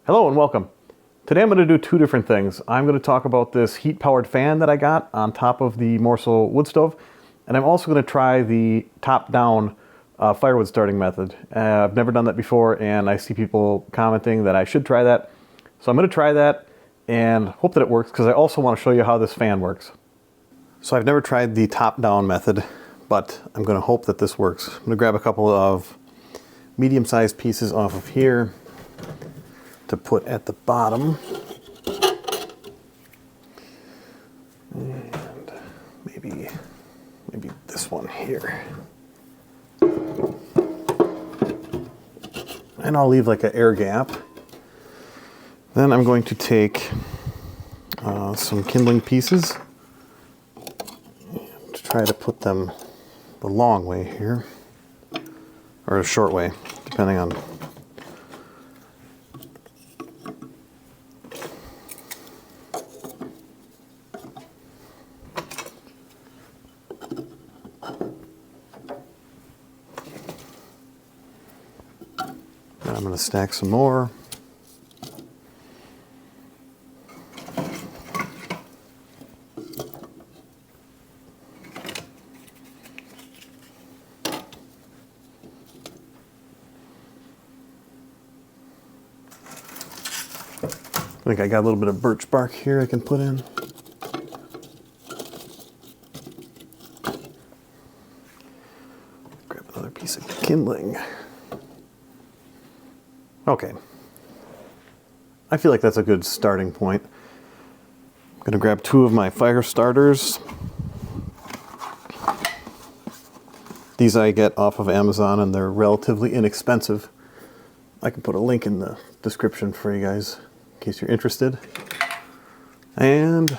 Hello and welcome. Today I'm going to do two different things. I'm going to talk about this heat-powered fan that I got on top of the Morsel wood stove, and I'm also going to try the top-down firewood starting method. I've never done that before, and I see people commenting that I should try that. So I'm going to try that and hope that it works, because I also want to show you how this fan works. So I've never tried the top-down method, but I'm going to hope that this works. I'm going to grab a couple of medium-sized pieces off of here to put at the bottom, and maybe this one here, and I'll leave like an air gap. Then I'm going to take some kindling pieces to try to put them the long way here, or a short way, depending on. I'm going to stack some more. I think I got a little bit of birch bark here I can put in. Grab another piece of kindling. Okay, I feel like that's a good starting point. I'm going to grab two of my fire starters. These I get off of Amazon, and they're relatively inexpensive. I can put a link in the description for you guys in case you're interested. And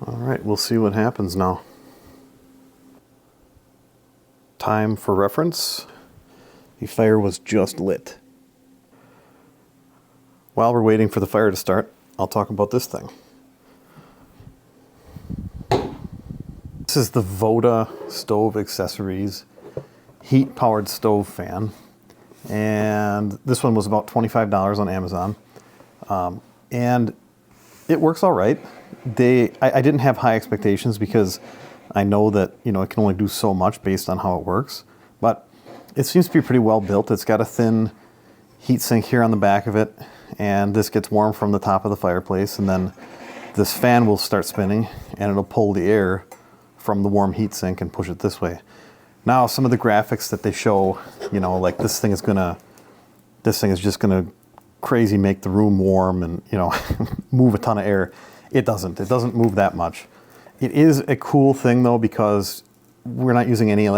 all right, we'll see what happens now. Time for reference. The fire was just lit. While we're waiting for the fire to start, I'll talk about this thing. This is the Voda Stove Accessories heat-powered stove fan. And this one was about $25 on Amazon. And it works all right. I didn't have high expectations because I know that, you know, it can only do so much based on how it works, but it seems to be pretty well built. It's got a thin heat sink here on the back of it, and this gets warm from the top of the fireplace, and then this fan will start spinning and it'll pull the air from the warm heat sink and push it this way. Now, some of the graphics that they show, you know, like this thing is just gonna crazy make the room warm and, you know, move a ton of air. It doesn't move that much. It is a cool thing though, because we're not using any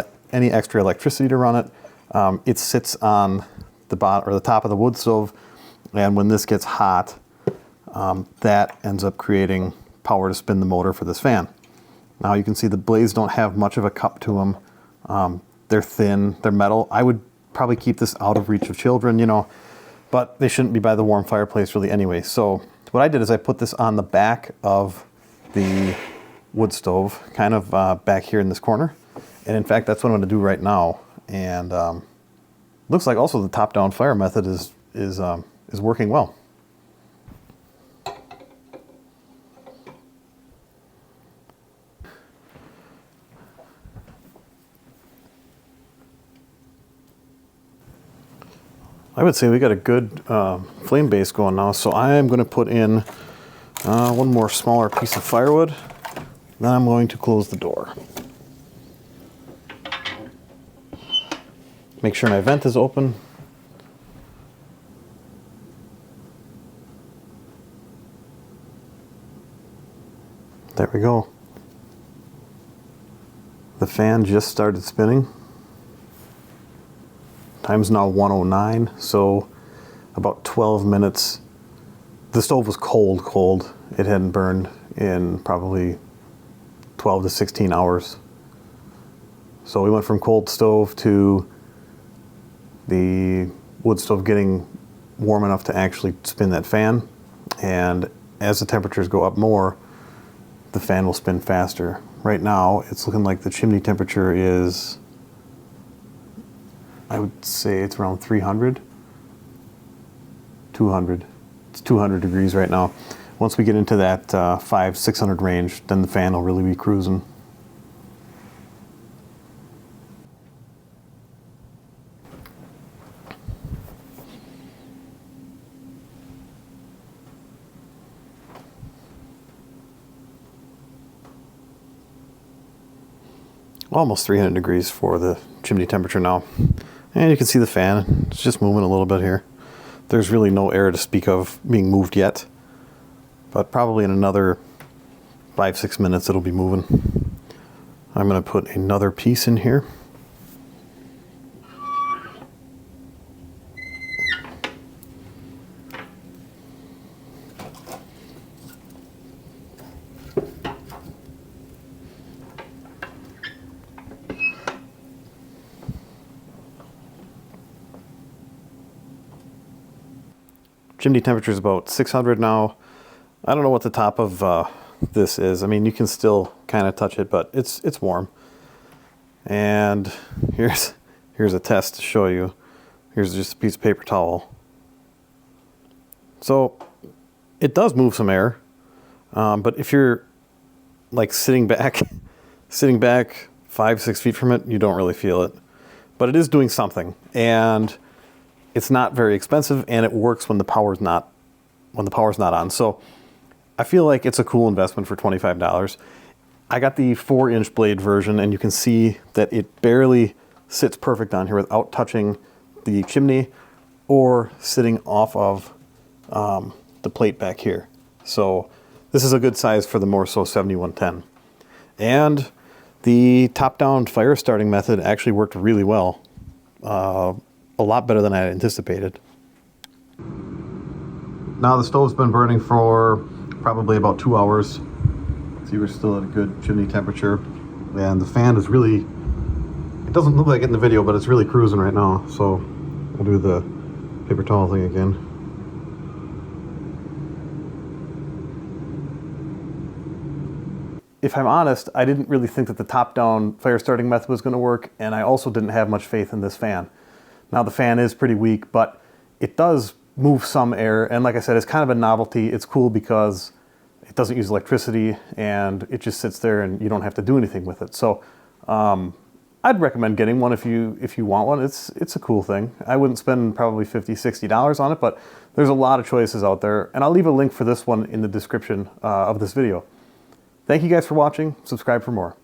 extra electricity to run it. It sits on the bottom or the top of the wood stove, and when this gets hot, that ends up creating power to spin the motor for this fan. Now you can see the blades don't have much of a cup to them. They're thin, they're metal. I would probably keep this out of reach of children, you know, but they shouldn't be by the warm fireplace really anyway. So what I did is I put this on the back of the wood stove, kind of back here in this corner. And in fact, that's what I'm going to do right now. And looks like also the top-down fire method is working well. I would say we got a good flame base going now, so I am going to put in one more smaller piece of firewood. Then I'm going to close the door. Make sure my vent is open. There we go. The fan just started spinning. Time's now 1:09, so about 12 minutes. The stove was cold. It hadn't burned in probably 12 to 16 hours. So we went from cold stove to the wood stove getting warm enough to actually spin that fan. And as the temperatures go up more, the fan will spin faster. Right now, it's looking like the chimney temperature is, I would say it's around 300, 200. It's 200 degrees right now. Once we get into that 500-600 range, then the fan will really be cruising. Almost 300 degrees for the chimney temperature now. And you can see the fan, it's just moving a little bit here. There's really no air to speak of being moved yet, but probably in another 5-6 minutes it'll be moving. I'm going to put another piece in here. Chimney temperature is about 600 now. I don't know what the top of this is. I mean, you can still kind of touch it, but it's warm. And here's a test to show you. Here's just a piece of paper towel. So it does move some air, but if you're like sitting back 5-6 feet from it, you don't really feel it. But it is doing something, and it's not very expensive, and it works when the power's not on. So I feel like it's a cool investment for $25. I got the 4-inch blade version, and you can see that it barely sits perfect on here without touching the chimney or sitting off of the plate back here. So this is a good size for the Morso 7110. And the top-down fire starting method actually worked really well. A lot better than I had anticipated. Now the stove's been burning for probably about 2 hours. See, we're still at a good chimney temperature. And the fan is really, it doesn't look like it in the video, but it's really cruising right now. So we'll do the paper towel thing again. If I'm honest, I didn't really think that the top-down fire starting method was going to work, and I also didn't have much faith in this fan. Now the fan is pretty weak, but it does move some air, and like I said, it's kind of a novelty. It's cool because it doesn't use electricity, and it just sits there and you don't have to do anything with it. So I'd recommend getting one if you want one. It's a cool thing. I wouldn't spend probably $50-$60 on it, but there's a lot of choices out there, and I'll leave a link for this one in the description of this video. Thank you guys for watching. Subscribe for more.